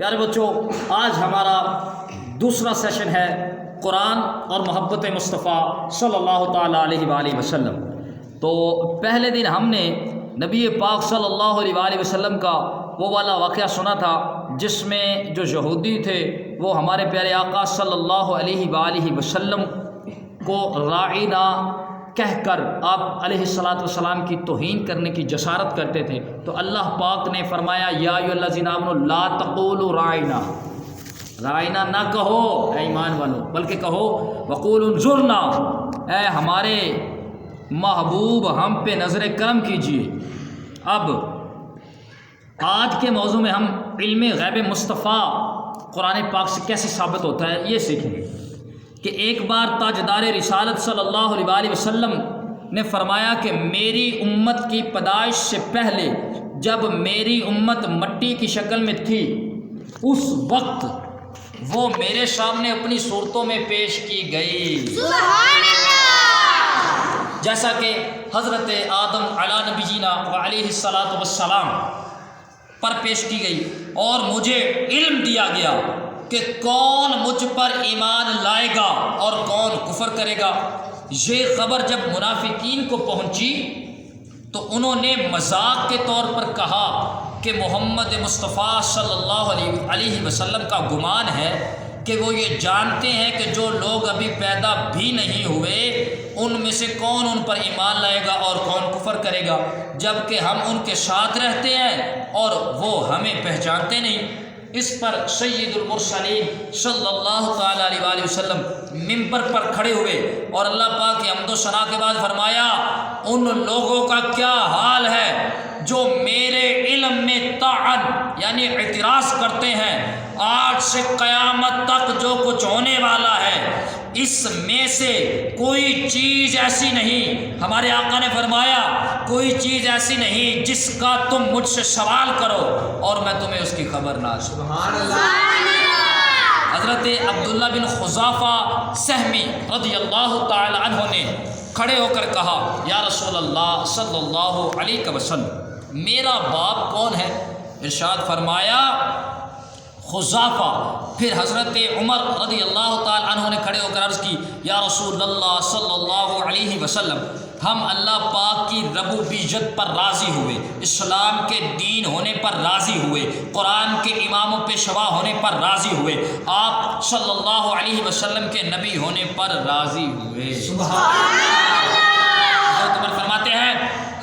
پیارے بچوں، آج ہمارا دوسرا سیشن ہے قرآن اور محبت مصطفیٰ صلی اللہ تعالیٰ علیہ وآلہ وسلم۔ تو پہلے دن ہم نے نبی پاک صلی اللہ علیہ وآلہ وسلم کا وہ والا واقعہ سنا تھا جس میں جو یہودی تھے وہ ہمارے پیارے آقا صلی اللہ علیہ وآلہ وسلم کو راعینا کہہ کر آپ علیہ الصلاۃ والسلام کی توہین کرنے کی جسارت کرتے تھے۔ تو اللہ پاک نے فرمایا یا ایھا الذین آمنوا لا تقولوا راعینا، راعینا نہ کہو اے ایمان والو، بلکہ کہو وقولوا انظرنا، اے ہمارے محبوب ہم پہ نظر کرم کیجیے۔ اب آج کے موضوع میں ہم علم غیب مصطفیٰ قرآن پاک سے کیسے ثابت ہوتا ہے یہ سیکھیں گے کہ ایک بار تاجدار رسالت صلی اللہ علیہ وآلہ وسلم نے فرمایا کہ میری امت کی پیدائش سے پہلے جب میری امت مٹی کی شکل میں تھی اس وقت وہ میرے سامنے اپنی صورتوں میں پیش کی گئی، سبحان اللہ، جیسا کہ حضرت آدم علی نبینا وعلیہ الصلاۃ والسلام پر پیش کی گئی، اور مجھے علم دیا گیا کہ کون مجھ پر ایمان لائے گا اور کون کفر کرے گا۔ یہ خبر جب منافقین کو پہنچی تو انہوں نے مذاق کے طور پر کہا کہ محمد مصطفیٰ صلی اللہ علیہ وسلم کا گمان ہے کہ وہ یہ جانتے ہیں کہ جو لوگ ابھی پیدا بھی نہیں ہوئے ان میں سے کون ان پر ایمان لائے گا اور کون کفر کرے گا، جب کہ ہم ان کے ساتھ رہتے ہیں اور وہ ہمیں پہچانتے نہیں۔ اس پر سید المرسلین صلی اللہ تعالیٰ علیہ وآلہ وسلم ممبر پر کھڑے ہوئے اور اللہ پاک کی حمد و ثنا کے بعد فرمایا ان لوگوں کا کیا حال ہے جو میرے علم میں طعن یعنی اعتراض کرتے ہیں، آج سے قیامت تک جو کچھ ہونے والا ہے اس میں سے کوئی چیز ایسی نہیں، ہمارے آقا نے فرمایا کوئی چیز ایسی نہیں جس کا تم مجھ سے سوال کرو اور میں تمہیں اس کی خبر نہ دوں۔ سبحان اللہ۔ حضرت عبداللہ بن خزافہ سہمی رضی اللہ تعالی عنہ نے کھڑے ہو کر کہا یا رسول اللہ صلی اللہ علیہ وسلم میرا باپ کون ہے؟ ارشاد فرمایا خزافہ۔ پھر حضرت عمر رضی اللہ تعالی عنہ نے کھڑے ہو کر عرض کی یا رسول اللہ صلی اللہ علیہ وسلم ہم اللہ پاک کی ربوبیت پر راضی ہوئے، اسلام کے دین ہونے پر راضی ہوئے، قرآن کے امام و پیشوا ہونے پر راضی ہوئے، آپ صلی اللہ علیہ وسلم کے نبی ہونے پر راضی ہوئے۔ سبحان اللہ۔ حضرت عمر فرماتے ہیں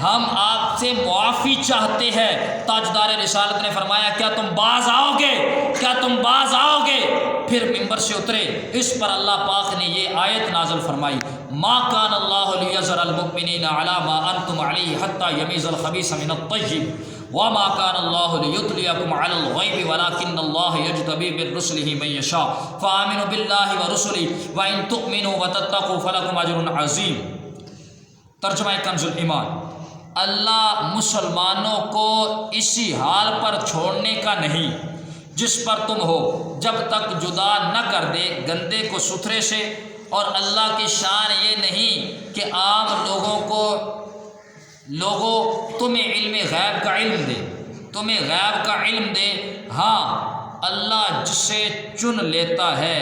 ہم آپ سے معافی چاہتے ہیں۔ تاجدار رسالت نے فرمایا کیا تم باز آؤ گے؟ کیا تم باز آؤ گے؟ پھر ممبر سے اترے۔ اس پر اللہ پاک نے یہ آیت نازل فرمائی ما کان اللہ لیذر المؤمنین علی ما انتم علیہ حتی یمیز الخبیث من الطیب وما کان اللہ لیطلعکم علی الغیب ولکن اللہ یجتبی من رسلہ من یشاء فآمنوا باللہ ورسلہ وان تؤمنوا وتتقوا فلکم اجر عظیم۔ ترجمہ کنز الایمان، اللہ مسلمانوں کو اسی حال پر چھوڑنے کا نہیں جس پر تم ہو جب تک جدا نہ کر دے گندے کو ستھرے سے، اور اللہ کی شان یہ نہیں کہ عام لوگوں تمہیں علم غیب کا علم دے، تمہیں غیب کا علم دے، ہاں اللہ جسے چن لیتا ہے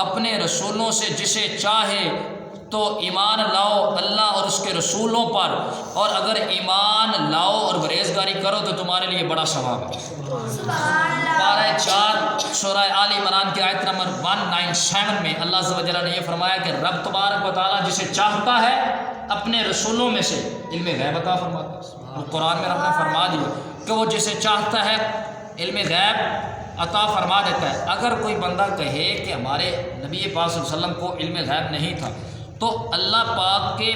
اپنے رسولوں سے جسے چاہے تو ایمان لاؤ اللہ اور اس کے رسولوں پر، اور اگر ایمان لاؤ اور پرہیزگاری کرو تو تمہارے لیے بڑا ثواب ہے۔ پارہ 4 سورہ آل عمران کی آیت نمبر 197 میں اللہ عز و جل نے یہ فرمایا کہ رب تبارک و تعالیٰ جسے چاہتا ہے اپنے رسولوں میں سے علم غیب عطا فرماتا ہے۔ اور قرآن میں رب نے فرما دیا کہ وہ جسے چاہتا ہے علم غیب عطا فرما دیتا ہے۔ اگر کوئی بندہ کہے کہ ہمارے نبی پاک صلی اللہ علیہ وسلم کو علم غیب نہیں تھا تو اللہ پاک کے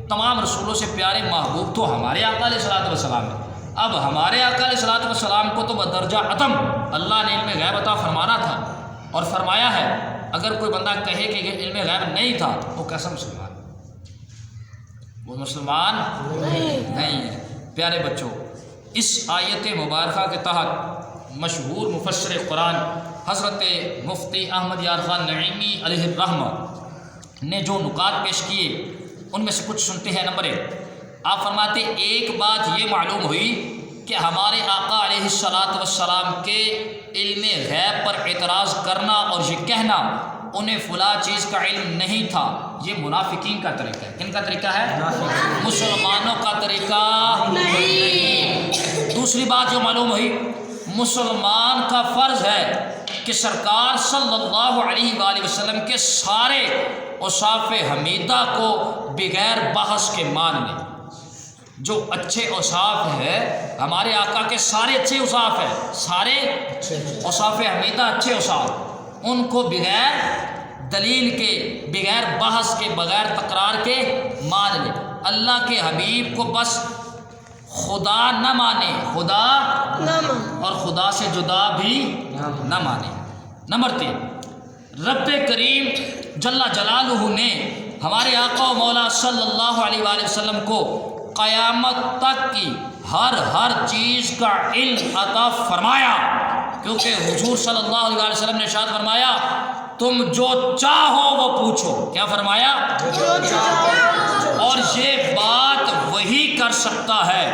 تمام رسولوں سے پیارے محبوب تو ہمارے آقا علیہ الصلوۃ والسلام ہیں۔ اب ہمارے آقا علیہ الصلوۃ والسلام کو تو بدرجہ عدم اللہ نے علم غیب عطا فرمانا تھا اور فرمایا ہے۔ اگر کوئی بندہ کہے کہ علم غیب نہیں تھا وہ کیسا مسلمان؟ وہ مسلمان نہیں ہے۔ پیارے بچوں، اس آیت مبارکہ کے تحت مشہور مفسر قرآن حضرت مفتی احمد یار خان نعیمی علیہ الرحمہ نے جو نکات پیش کیے ان میں سے کچھ سنتے ہیں۔ نمبر 1 آپ فرماتے ایک بات یہ معلوم ہوئی کہ ہمارے آقا علیہ الصلاۃ والسلام کے علم غیب پر اعتراض کرنا اور یہ کہنا انہیں فلاں چیز کا علم نہیں تھا، یہ منافقین کا طریقہ ہے۔ کن کا طریقہ ہے؟ مسلمانوں کا طریقہ نہیں۔ دوسری بات جو معلوم ہوئی، مسلمان کا فرض ہے کہ سرکار صلی اللہ علیہ وآلہ وسلم کے سارے اوصاف حمیدہ کو بغیر بحث کے مان لیں۔ جو اچھے اوصاف ہے، ہمارے آقا کے سارے اچھے اوصاف ہیں، سارے اوصاف حمیدہ اچھے اوصاف، ان کو بغیر دلیل کے، بغیر بحث کے، بغیر تکرار کے مان لیں۔ اللہ کے حبیب کو بس خدا نہ مانے، خدا اور خدا سے جدا بھی نہ مانے۔ نمبر 3، رب کریم جل جلالہ نے ہمارے آقا و مولا صلی اللہ علیہ وآلہ وسلم کو قیامت تک کی ہر چیز کا علم عطا فرمایا، کیونکہ حضور صلی اللہ علیہ وآلہ وسلم نے ارشاد فرمایا تم جو چاہو وہ پوچھو۔ کیا فرمایا؟ اور یہ بات وہی کر سکتا ہے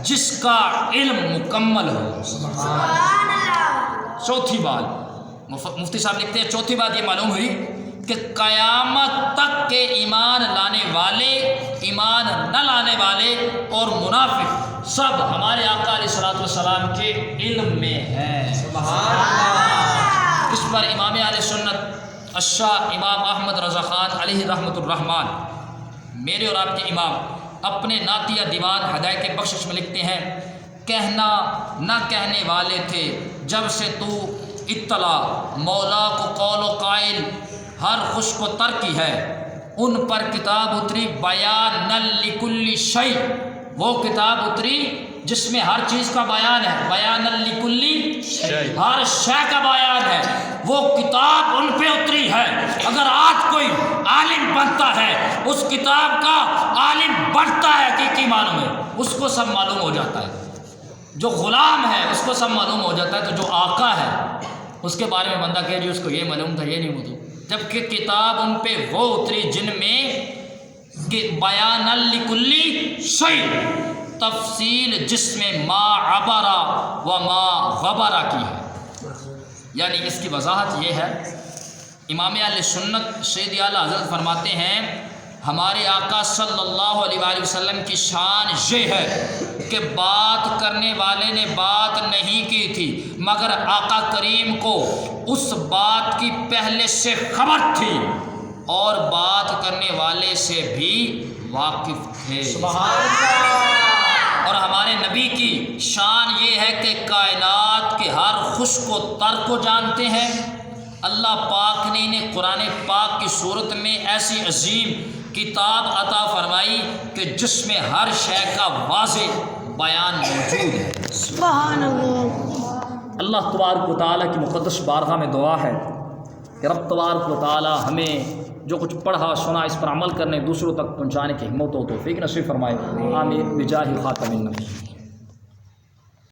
جس کا علم مکمل ہو۔ چوتھی بات مفتی صاحب لکھتے ہیں، چوتھی بات یہ معلوم ہوئی کہ قیامت تک کے ایمان لانے والے، ایمان نہ لانے والے اور منافق سب ہمارے آقا علیہ الصلوۃ والسلام کے علم میں ہیں۔ اس پر امام اہل سنت الشاہ امام احمد رضا خان علیہ رحمۃ الرحمن، میرے اور آپ کے امام، اپنے نعتیہ دیوان ہدایت بخشش میں لکھتے ہیں، کہنا نہ کہنے والے تھے جب سے تو اطلاع مولا کو قول و قائل ہر خوش کو ترکی ہے، ان پر کتاب اتری بیان لکل شیء، وہ کتاب اتری جس میں ہر چیز کا بیان ہے، بیان لکل شیء، ہر شے کا بیان ہے، وہ کتاب ان پہ اتری ہے۔ اگر آج کوئی عالم بنتا ہے، اس کتاب کا عالم بنتا ہے حقیقی معنوں میں، اس کو سب معلوم ہو جاتا ہے۔ جو غلام ہے اس کو سب معلوم ہو جاتا ہے، تو جو آقا ہے اس کے بارے میں بندہ کہے جی اس کو یہ معلوم تھا، یہ نہیں معلوم، جبکہ کتاب ان پہ وہ اتری جن میں بیان لکل شیء، تفصیل جس میں ما عبرا و ما غبرا کی ہے۔ یعنی اس کی وضاحت یہ ہے، امام اہل سنت سید اعلیٰ حضرت فرماتے ہیں ہمارے آقا صلی اللہ علیہ وآلہ وسلم کی شان یہ ہے کہ بات کرنے والے نے بات نہیں کی تھی، مگر آقا کریم کو اس بات کی پہلے سے خبر تھی اور بات کرنے والے سے بھی واقف تھے۔ اور ہمارے نبی کی شان یہ ہے کہ کائنات کے ہر خوش کو تر کو جانتے ہیں۔ اللہ پاک نے انہیں قرآن پاک کی صورت میں ایسی عظیم کتاب عطا فرمائی کہ جس میں ہر شے کا واضح بیان موجود ہے۔ سبحان اللہ۔ اللہ تبارک و تعالیٰ کی مقدس بارگاہ میں دعا ہے کہ رب تبارک و تعالیٰ ہمیں جو کچھ پڑھا سنا اس پر عمل کرنے، دوسروں تک پہنچانے کی ہمت و توفیق نصیب فرمائے۔ آمین بجاہ خاتم النبی۔